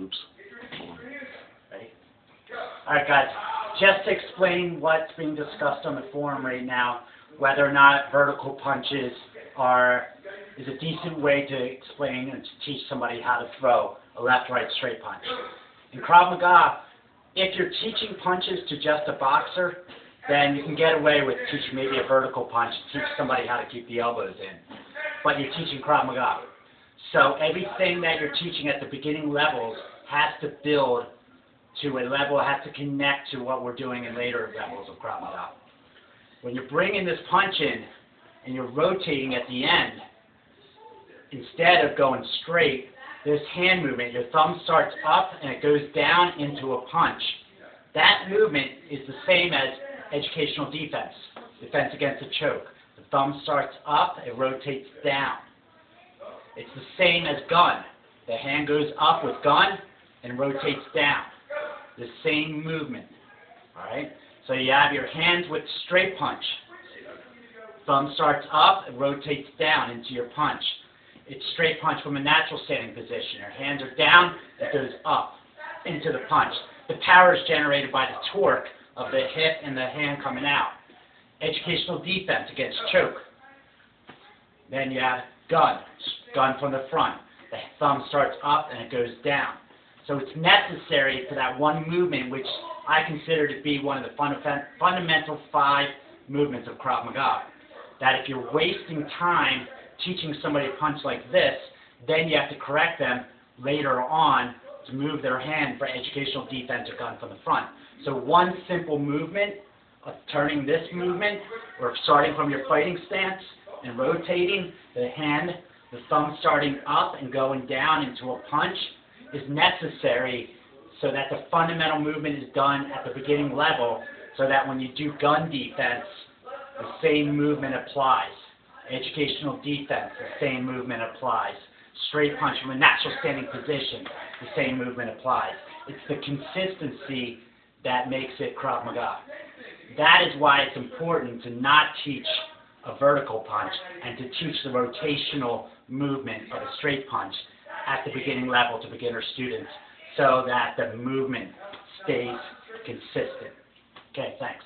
Oops. Hold on. Ready? All right, guys. Just to explain what's being discussed on the forum right now, whether or not vertical punches is a decent way to explain and to teach somebody how to throw a left-right straight punch. In Krav Maga, if you're teaching punches to just a boxer, then you can get away with teaching maybe a vertical punch, teach somebody how to keep the elbows in. But you're teaching Krav Maga. So everything that you're teaching at the beginning levels has to build to a level, has to connect to what we're doing in later levels of Krav Maga. When you're bringing this punch in and you're rotating at the end, instead of going straight, this hand movement, your thumb starts up and it goes down into a punch. That movement is the same as educational defense, defense against a choke. The thumb starts up, it rotates down. It's the same as gun. The hand goes up with gun and rotates down. The same movement. All right? So you have your hands with straight punch. Thumb starts up, it rotates down into your punch. It's straight punch from a natural standing position. Your hands are down, it goes up into the punch. The power is generated by the torque of the hip and the hand coming out. Educational defense against choke. Then you have gun from the front. The thumb starts up and it goes down. So it's necessary for that one movement, which I consider to be one of the fundamental 5 movements of Krav Maga, that if you're wasting time teaching somebody to punch like this, then you have to correct them later on to move their hand for educational defense or gun from the front. So one simple movement of turning this movement, or starting from your fighting stance and rotating the hand, the thumb starting up and going down into a punch, is necessary so that the fundamental movement is done at the beginning level, so that when you do gun defense, the same movement applies. Educational defense, the same movement applies. Straight punch from a natural standing position, the same movement applies. It's the consistency that makes it Krav Maga. That is why it's important to not teach a vertical punch and to teach the rotational movement of a straight punch at the beginning level to beginner students so that the movement stays consistent. Okay, thanks.